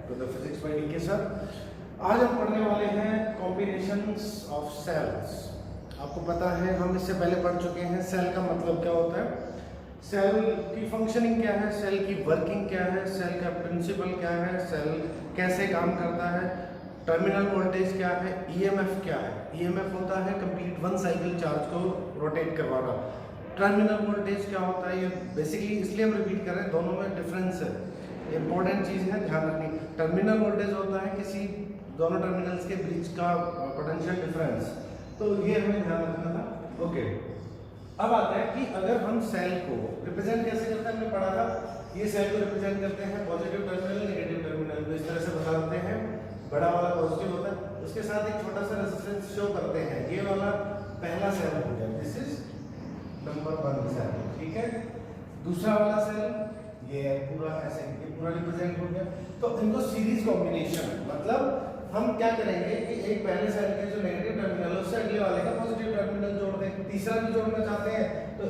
To the physics by DK sir. आज हम पढ़ने वाले हैं कॉम्बिनेशंस ऑफ सेल्स। आपको पता है हम इससे पहले पढ़ चुके हैं सेल का मतलब क्या होता है, सेल की फंक्शनिंग क्या है, सेल की वर्किंग क्या है, सेल का प्रिंसिपल क्या है, सेल कैसे काम करता है, टर्मिनल वोल्टेज क्या है, ईएमएफ क्या है। ईएमएफ होता है कंप्लीट वन साइकिल चार्ज को रोटेट करवाना। टर्मिनल वोल्टेज क्या होता है, ये बेसिकली इसलिए हम रिपीट कर रहे हैं, दोनों में डिफरेंस है, इंपॉर्टेंट चीज़ है, ध्यान रखनी। टर्मिनल वोल्टेज होता है किसी दोनों टर्मिनल्स के बीच का पोटेंशियल डिफरेंस, तो ये हमें ध्यान रखना था। ओके, अब आता है कि अगर हम सेल को रिप्रेजेंट कैसे करते हैं, हमने पढ़ा था ये सेल को रिप्रेजेंट करते हैं पॉजिटिव टर्मिनल नेगेटिव टर्मिनल, तो इस तरह से बता देते हैं। बड़ा वाला पॉजिटिव होता है, उसके साथ एक छोटा सा रेजिस्टेंस शो करते हैं, ये वाला पहला सेल हो गया, दिस इज नंबर 1 सेल, ठीक है। दूसरा वाला सेल ये पूरा ऐसे, ये पूरा रिप्रेजेंट हो गया। तो इनको सीरीज कॉम्बिनेशन, मतलब हम क्या करेंगे कि एक पहले सेल के जो नेगेटिव टर्मिनल है उससे अगले वाले का पॉजिटिव टर्मिनल जोड़ दें। तीसरा भी जोड़ना चाहते हैं तो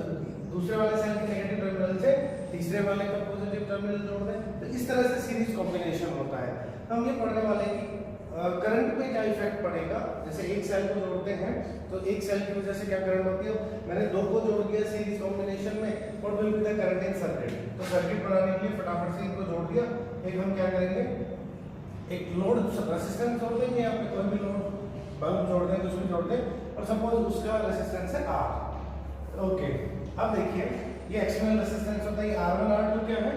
दूसरे वाले सेल के नेगेटिव टर्मिनल से तीसरे वाले का पॉजिटिव टर्मिनल जोड़ दें। तो इस तरह से सीरीज कॉम्बिनेशन होता है। हम ये पढ़ने वाले हैं कि करंट पे क्या इफेक्ट पड़ेगा। जैसे एक सेल को जोड़ते हैं तो एक सेल की वजह से क्या करंट होती है, मैंने दो को जोड़ दिया सीरीज कॉम्बिनेशन में, what will be the current in circuit. तो सर्किट बनाने के लिए फटाफट से इनको जोड़ दिया। एक हम क्या करेंगे, एक लोड रेसिस्टेंस जोड़ देंगे, यहाँ पे कोई भी लोड बल्ब जोड़ दें, कुछ भी जोड़ दें, और सपोज उसका रेसिस्टेंस है R। ओके, अब देखिए ये एक्सटर्नल रेसिस्टेंस होता है, R1 R2 क्या है,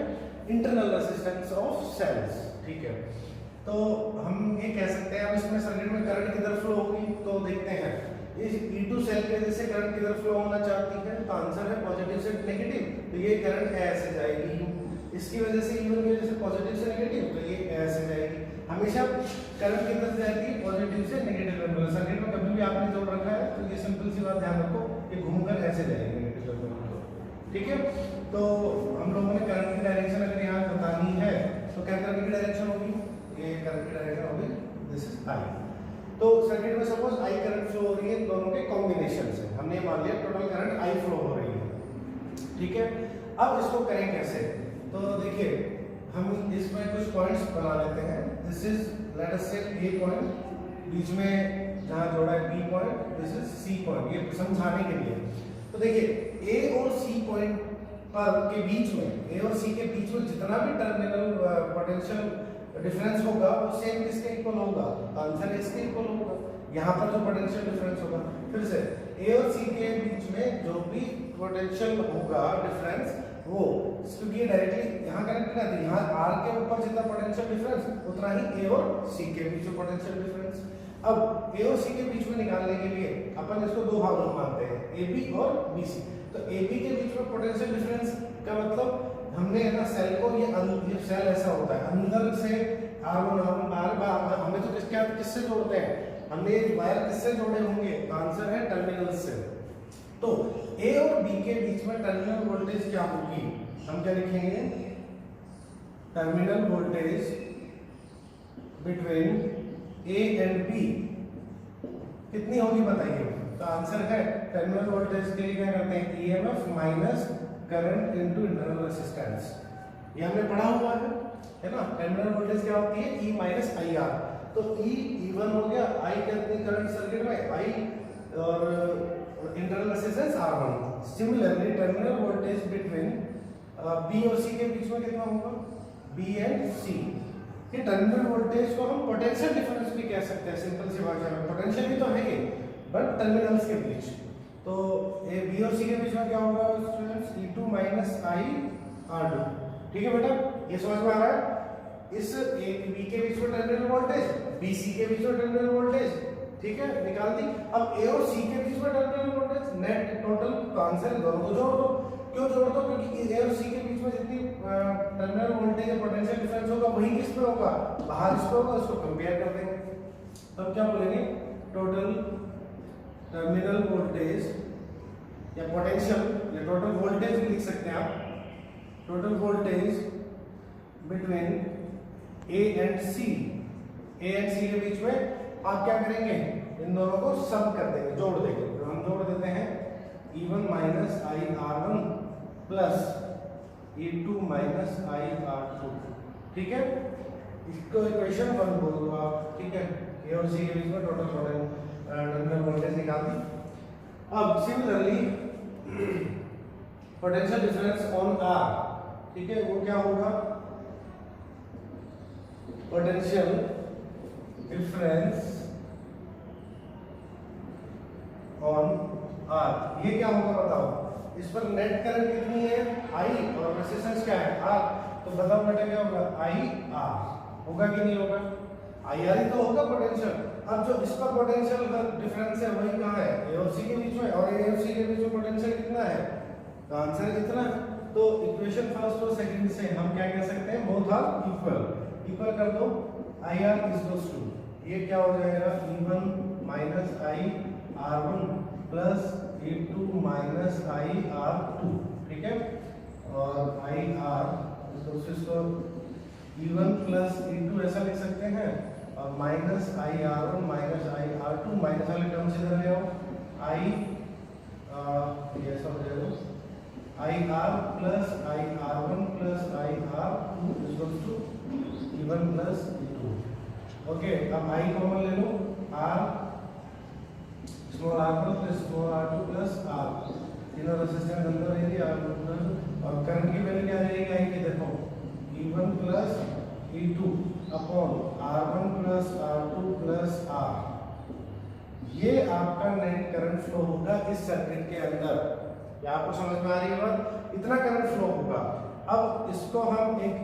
इंटरनल रेसिस्टेंस ऑफ सेल्स, ठीक है। तो हम ये कह सकते हैं, अब इसमें सर्किट में करंट किधर फ्लो होगी, तो देखते हैं इस E2 सेल के वजह से करंट किधर फ्लो होना चाहती है, तो आंसर है पॉजिटिव से नेगेटिव, तो ये करंट ऐसे जाएगी। इसकी वजह से E1 की वजह से पॉजिटिव से नेगेटिव, तो ये ऐसे जाएगी। हमेशा करंट किधर जाएगी, पॉजिटिव से नेगेटिव टर्मिनल। सर्किट में कभी भी आपने जोड़ रखा है तो ये सिंपल सी बात ध्यान रखो, ये घूमकर ऐसे जाएगी नेगेटिव टर्मिनल, ठीक है। तो हम लोगों ने करंट की डायरेक्शन अगर यहाँ बतानी है तो क्या करंट की डायरेक्शन होगी, ये करंट की डायरेक्शन होगी, दिस इज I। तो सर्किट में सपोज I करंट फ्लो हो रही है, दोनों के कॉम्बिनेशन से हमने मान लिया टोटल करंट I फ्लो हो रही है, ठीक है। अब इसको करें कैसे, तो देखिए हम इसमें कुछ पॉइंट्स बना लेते हैं। दिस इज लेट अस से A पॉइंट, बीच में जहां जोड़ा है B point, this is C point, ये समझाने के लिए। तो देखिए A और C पॉइंट पर के बीच में, A और C के बीच में जितना भी टर्मिनल पोटेंशियल डिफरेंस होगा वो सेम किसके इक्वल होगा, आंसर इसके इक्वल होगा। यहाँ पर जो पोटेंशियल डिफरेंस होगा, फिर से A और C के बीच में जो भी पोटेंशियल होगा डिफरेंस, वो क्योंकि ये डायरेक्टली यहाँ कनेक्टेड है, यहाँ R के ऊपर जितना पोटेंशियल डिफरेंस उतना ही A और C के बीच में पोटेंशियल डिफरेंस। अब A और C के बीच में निकालने के लिए अपन इसको दो भागों में मानते हैं, AB और BC। तो AB के बीच में पोटेंशियल डिफरेंस का मतलब हमने है ना सेल को, ये सेल ऐसा होता है, अंदर से R1 बार हमें तो किससे जोड़ते हैं, हमने वायर किससे जोड़े होंगे, तो आंसर है टर्मिनल से। तो A और B के बीच में टर्मिनल वोल्टेज क्या होगी, हम क्या लिखेंगे, terminal voltage between A and B कितनी होगी बताइए। तो आंसर है टर्मिनल वोल्टेज के लिए क्या करते हैं, EMF minus current into internal resistance. ये हमने पढ़ा हुआ है ना। टर्मिनल वोल्टेज क्या होती है, E माइनस IR। तो E1 हो गया, I कितनी करंट सर्किट में I और internal resistance R1। Similarly terminal voltage between B और C के बीच में कितना होगा, B एंड C। ये टर्मिनल वोल्टेज को हम पोटेंशियल डिफरेंस भी कह सकते हैं, सिंपल सी भाषा में। पोटेंशियल ही तो है ये, बट टर्मिनल्स के बीच। तो ये B और C के बीच में क्या होगा students, E2 minus I R2, ठीक है बेटा, ये समझ में आ रहा है। इस B के बीच में टर्मिनल वोल्टेज, BC के बीच में टर्मिनल वोल्टेज, ठीक है, निकाल दी। अब A और C के बीच में टर्मिनल वोल्टेज नेट टोटल, तो आंसर दोनों को जोड़ दो। क्यों जोड़ दो, क्योंकि A और C के बीच में जितनी टर्मिनल वोल्टेज या पोटेंशियल डिफरेंस होगा वही किस पे होगा, बाहर इस पे होगा, उसको कंपेयर कर देंगे। तो अब क्या बोलेंगे, टोटल टर्मिनल वोल्टेज या पोटेंशियल या टोटल वोल्टेज भी लिख सकते हैं आप, total voltage between A and C। A and C के बीच में आप क्या करेंगे, इन दोनों को सम कर देंगे, जोड़ देंगे। तो हम जोड़ देते हैं E1 minus I R1 plus E2 minus I R2, ठीक है। इसको इक्वेशन 1 बोल दो आप, ठीक है। ए और सी के बीच में टोटल टर्मिनल वोल्टेज निकाल दी। अब similarly potential difference on R, ठीक है, वो क्या होगा, पोटेंशियल डिफरेंस ऑन आर, ये क्या होगा बताओ। इस पर नेट करंट कितनी है आई और रेजिस्टेंस क्या है आर, तो बताओ बेटा क्या होगा, आई आर होगा कि नहीं होगा, आई आर ही तो होगा पोटेंशियल। अब जो इसका पोटेंशियल डिफरेंस है वही कहाँ है, ए और सी के बीच में, और ए और सी के बीच में पोटेंशियल कितना है, तो आंसर कितना है। तो इक्वेशन फर्स्ट और सेकंड से हम क्या कह सकते हैं, बोथ आर इक्वल, इक्वल कर दो, I R is equals to, ये क्या हो जाएगा, E1 minus I R1 plus E2 minus I R2, ठीक है, और आई आर इसको E1 प्लस E2 ऐसा लिख सकते हैं, और minus I R1 minus I R2, minus वाले टर्म से इधर ले आओ, आई ये ऐसा हो जाएगा, I r plus I R1 plus I R2 equals to E1 plus E2। Okay, अब आई कॉमन ले लो, r small r1 plus small r2 plus r, तीनों रेजिस्टेंस अंदर रहेंगे, r1 और करंट की वैल्यू क्या रहेगी आई की, देखो E1 plus E2 upon R1 plus R2 plus R, ये आपका नेट करंट फ्लो होगा इस सर्किट के अंदर। ये आपको समझ में आ रही है बात, इतना करंट फ्लो होगा। अब इसको हम एक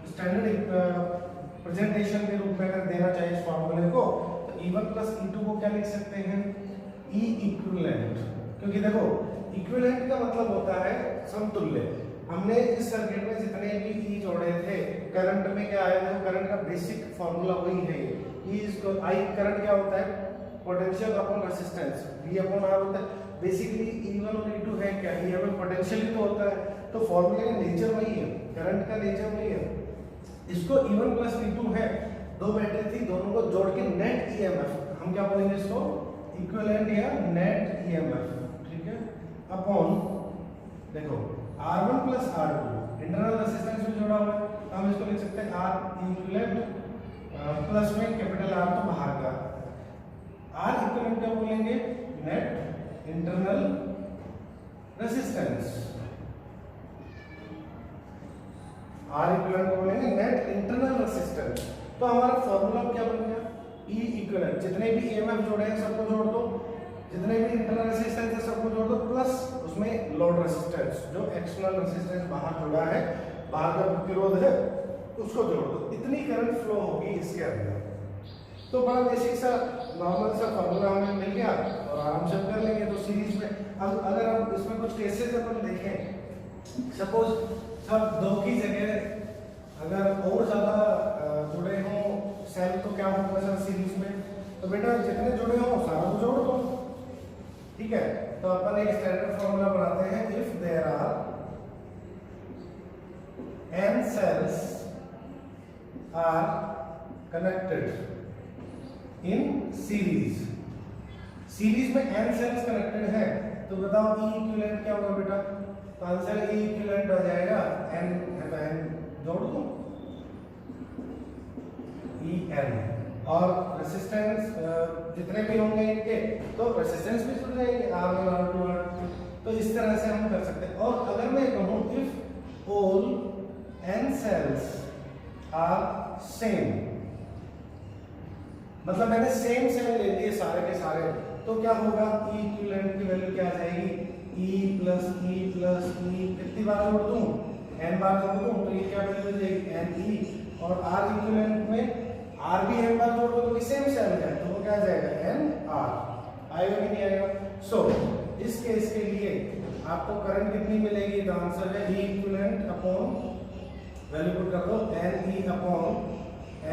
स्टैंडर्ड प्रेजेंटेशन के रूप में अगर देना चाहिए इस फॉर्मूले को, तो E1 प्लस E2 को क्या लिख सकते हैं, E इक्विवेलेंट, क्योंकि देखो इक्विवेलेंट का मतलब होता है समतुल्य। हमने इस सर्किट में जितने भी E जोड़े थे, करंट में क्या आया था, करंट का बेसिक फॉर्मूला वही है। E इसको आई करंट क्या होता है, potential upon resistance, V upon R होता है। बेसिकली E1 और E2 है क्या, ये हमें पोटेंशियल ही तो होता है, तो फॉर्मूले का नेचर वही है, करंट का नेचर वही है। इसको E1 प्लस E2 है, दो बैटरी थी, दोनों को जोड़ के नेट EMF हम क्या बोलेंगे इसको, इक्विवेलेंट या नेट EMF, ठीक है, अपॉन देखो R1 plus R2 internal resistance भी जोड़ा हुआ है, हम इसको लिख सकते हैं R इक्विवेलेंट प्लस में कैपिटल R तो बाहर का, R इक्विवेलेंट क्या बोलेंगे, net internal resistance, R equivalent बोलेंगे नेट इंटरनल रेजिस्टेंस। तो हमारा फॉर्मूला क्या बन गया, ई इक्विवेलेंट, जितने भी ईएमएफ जोड़े हैं सबको जोड़ दो, जितने भी इंटरनल रेजिस्टेंस है सबको जोड़ दो, प्लस उसमें लोड रेजिस्टेंस, जो एक्सटर्नल रेजिस्टेंस बाहर जुड़ा है, बाहर का प्रतिरोध है, उसको जोड़ दो, इतनी करंट फ्लो होगी इसके अंदर। तो बड़ा बेसिक सा नॉर्मल सा फॉर्मूला हमें मिल गया और आराम से कर लेंगे। तो सीरीज में अब अगर हम इसमें कुछ केसेस अपन देखें, सपोज सब दो की जगह अगर और ज्यादा जुड़े हों सेल, तो क्या होगा सर सीरीज में, तो बेटा जितने जुड़े हों सारा को जोड़ दो, ठीक है। तो अपन एक स्टैंडर्ड फॉर्मूला बनाते हैं, if there are n cells are connected in series, series में n सेल्स कनेक्टेड है, तो बताओ E इक्विवेलेंट क्या होगा बेटा, तो आंसर E इक्विवेलेंट आ जाएगा n है, तो n जोड़ दो En, और रेजिस्टेंस जितने भी होंगे इनके तो रेजिस्टेंस भी जुड़ जाएंगे, R1 R2 R2। तो इस तरह से हम कर सकते हैं। और अगर मैं कहूँ if all n cells are same, मतलब मैंने सेम सेल ले लिए सारे के सारे, तो क्या होगा, E इक्विवेलेंट की वैल्यू क्या आ जाएगी, E प्लस E कितनी बार जोड़ दूं, n बार जोड़ दूं, तो ये क्या वैल्यू मिल जाएगी Ne, और R इक्विवेलेंट में R भी n बार जोड़ दो तो सेम सेल है, तो वो क्या आ जाएगा NR, आएगा कि नहीं आएगा। सो इस केस के लिए आपको करंट कितनी मिलेगी, तो आंसर है E equivalent upon value put कर दो Ne upon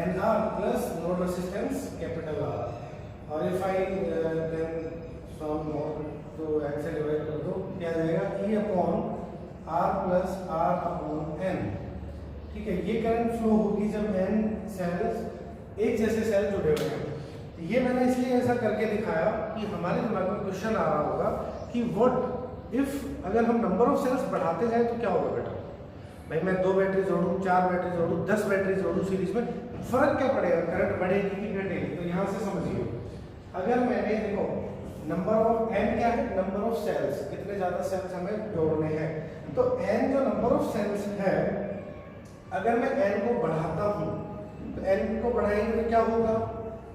NR plus load resistance capital R, और if I then solve more तो n से डिवाइड कर दो, क्या आ जाएगा E upon R plus R upon N, ठीक है। ये करंट फ्लो होगी जब n सेल्स एक जैसे सेल जुड़े हुए हैं। ये मैंने इसलिए ऐसा करके दिखाया कि हमारे दिमाग में क्वेश्चन आ रहा होगा कि व्हाट इफ अगर हम नंबर ऑफ सेल्स बढ़ाते जाए तो क्या होगा बेटा, भाई मैं 2 बैटरी जोड़ूं, 4 बैटरी जोड़ूं, 10 बैटरी जोड़ूं सीरीज में, फर्क क्या पड़ेगा, करंट बढ़ेगी कि घटेगी? तो यहाँ से समझिए, अगर मैंने देखो नंबर ऑफ n क्या है, नंबर ऑफ सेल्स, कितने ज्यादा सेल्स हमें जोड़ने हैं, तो n जो नंबर ऑफ सेल्स है, अगर मैं n को बढ़ाता हूँ तो n को बढ़ाएंगे तो क्या होगा,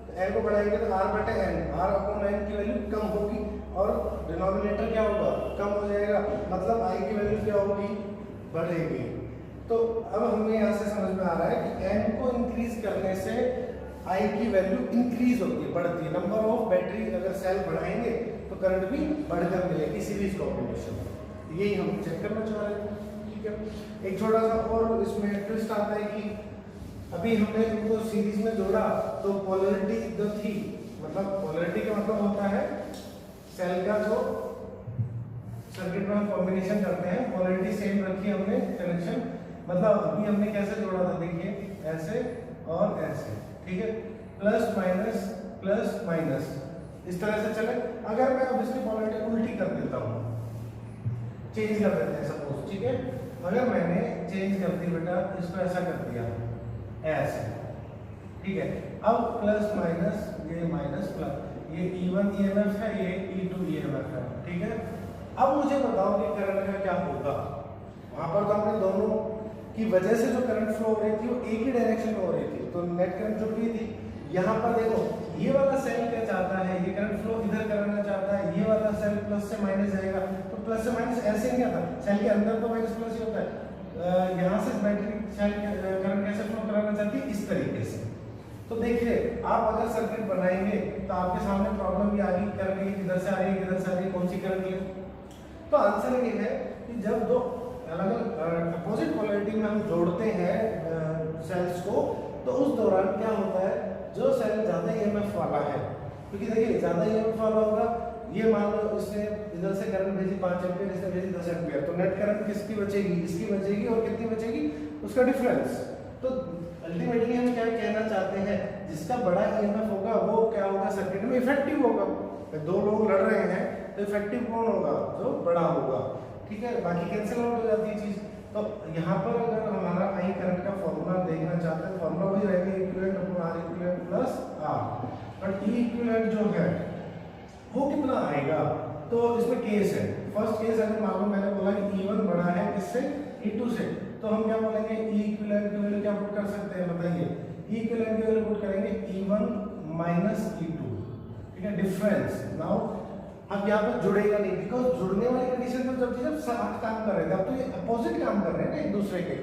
तो n को बढ़ाएंगे तो r बटे n, r अपॉन n की वैल्यू कम होगी और डिनोमिनेटर क्या होगा, कम हो जाएगा, मतलब i की वैल्यू क्या होगी, बढ़ेगी। तो अब हमें यहाँ से समझ में आ रहा है कि n को इंक्रीज करने से I की वैल्यू इंक्रीज होती है, बढ़ती है। नंबर ऑफ बैटरी अगर सेल बढ़ाएंगे तो करंट भी बढ़कर मिलेगी सीरीज कॉम्बिनेशन में। यही हम चेक करना चाह रहे हैं, ठीक है। एक छोटा सा और इसमें ट्विस्ट आता है कि अभी हमने इनको सीरीज में जोड़ा तो पोलैरिटी जो थी, मतलब पोलैरिटी का मतलब होता है सेल का जो सर्किट में हम कॉम्बिनेशन करते हैं, पोलैरिटी सेम रखी हमने कनेक्शन, मतलब अभी हमने कैसे जोड़ा था, देखिए ऐसे और ऐसे, ठीक है, प्लस माइनस इस तरह से चले। अगर मैं अब इसकी पोलैरिटी उल्टी कर देता हूँ, चेंज कर देते हैं सपोज, ठीक है, अगर मैंने चेंज कर दी बेटा, इसको ऐसा कर दिया ऐसे, ठीक है, अब प्लस माइनस, ये माइनस प्लस, ये E1 EMF है, ये E2 EMF है, ठीक है। अब मुझे बताओ कि करंट का क्या होगा, वहां पर तो हमने दोनों की वजह से जो करंट फ्लो हो रही थी वो एक ही डायरेक्शन में हो रही थी, तो नेट करंट जुड़ गई थी। यहाँ पर देखो ये वाला सेल क्या चाहता है, ये करंट फ्लो इधर करना चाहता है, ये वाला सेल प्लस से माइनस जाएगा, तो प्लस से माइनस ऐसे नहीं आता, सेल के अंदर तो माइनस प्लस ही होता है, यहाँ से बैटरी सेल करंट कैसे फ्लो कराना चाहती है, इस तरीके से। तो देखिए आप अगर सर्किट बनाएंगे तो आपके सामने प्रॉब्लम भी आ रही, करंट किधर से आ रही है, किधर से आ रही है, कौन सी करंट ले, तो आंसर ये है कि जब दो अलग अपोजिट पोलैरिटी में हम जोड़ते हैं सेल्स को, तो उस दौरान क्या होता है, जो सेल ज्यादा ईएमएफ वाला है, क्योंकि देखिए ज्यादा ईएमएफ वाला होगा, ये मान लो इसने इधर से करंट भेजी 5 एम्पीयर, इसने भेजी 10 एम्पीयर, तो नेट करंट किसकी बचेगी, इसकी बचेगी, और कितनी बचेगी, उसका डिफरेंस। तो अल्टीमेटली हम क्या कहना चाहते हैं, जिसका बड़ा ईएमएफ होगा वो क्या होगा, सर्किट में इफेक्टिव होगा। दो लोग लड़ रहे हैं तो इफेक्टिव कौन होगा, जो बड़ा होगा, ठीक है, बाकी कैंसिल आउट हो जाती है चीज। तो यहाँ पर अगर हमारा आई करंट का फॉर्मूला देखना चाहते हैं, फॉर्मूला वही रहेगा, equivalent upon R equivalent plus R, but E equivalent जो है वो कितना आएगा, तो इसमें केस है, फर्स्ट केस अगर मान लो मैंने बोला कि E1 बड़ा है किससे, E2 से, तो हम क्या बोलेंगे, ई इक्विवेलेंट की वैल्यू क्या पुट कर सकते हैं, बताइए, ई इक्विवेलेंट की वैल्यू पुट करेंगे E1 माइनस E2, ठीक है, डिफरेंस। नाउ अब यहाँ पर जुड़ेगा नहीं, बिकॉज जुड़ने वाली कंडीशन तो जब चीजें साथ काम कर रहे थे, अब तो ये अपोजिट काम कर रहे हैं ना एक दूसरे के,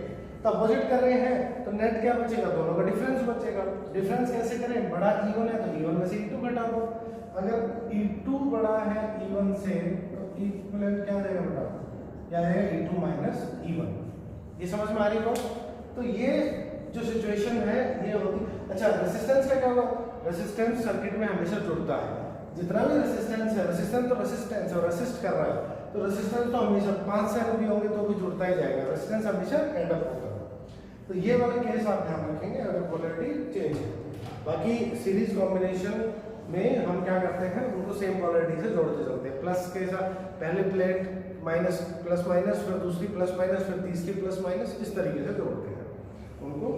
तो अपोजिट कर रहे हैं, तो नेट क्या बचेगा, दोनों का डिफरेंस बचेगा। डिफरेंस कैसे करें, बड़ा E1 है तो E1 में से E2 घटा दो, अगर E2 बड़ा है E1 से तो इक्विवेलेंट क्या आ जाएगा बेटा, क्या आएगा, E2 माइनस E1। ये समझ में आ रही है? तो ये जो सिचुएशन है ये होती। अच्छा, रेजिस्टेंस का क्या होगा, रेजिस्टेंस सर्किट में हमेशा जुड़ता है, जितना भी रेजिस्टेंस है, रेजिस्टेंस तो रेजिस्टेंस है, रेसिस्ट कर रहा है, तो रेजिस्टेंस तो हमेशा 5 सेल भी होंगे तो भी जुड़ता ही जाएगा, रेजिस्टेंस हमेशा एड अप होगा। तो ये वाला केस आप ध्यान रखेंगे अगर पोलैरिटी चेंज है। बाकी सीरीज कॉम्बिनेशन में हम क्या करते हैं, उनको सेम पोलैरिटी से जोड़ते चलते हैं, प्लस के साथ पहले प्लेट माइनस प्लस माइनस, फिर दूसरी प्लस माइनस, फिर तीसरी प्लस माइनस, इस तरीके से जोड़ते हैं उनको।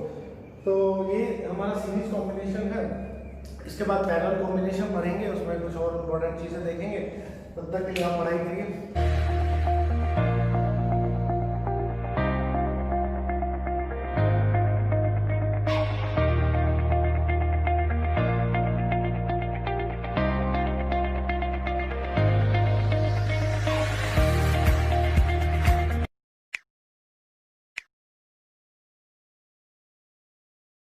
तो ये हमारा सीरीज कॉम्बिनेशन है। इसके बाद पैरेलल कॉम्बिनेशन पढ़ेंगे, उसमें कुछ और इंपॉर्टेंट चीजें देखेंगे। तब तक के लिए आप पढ़ाई करिए।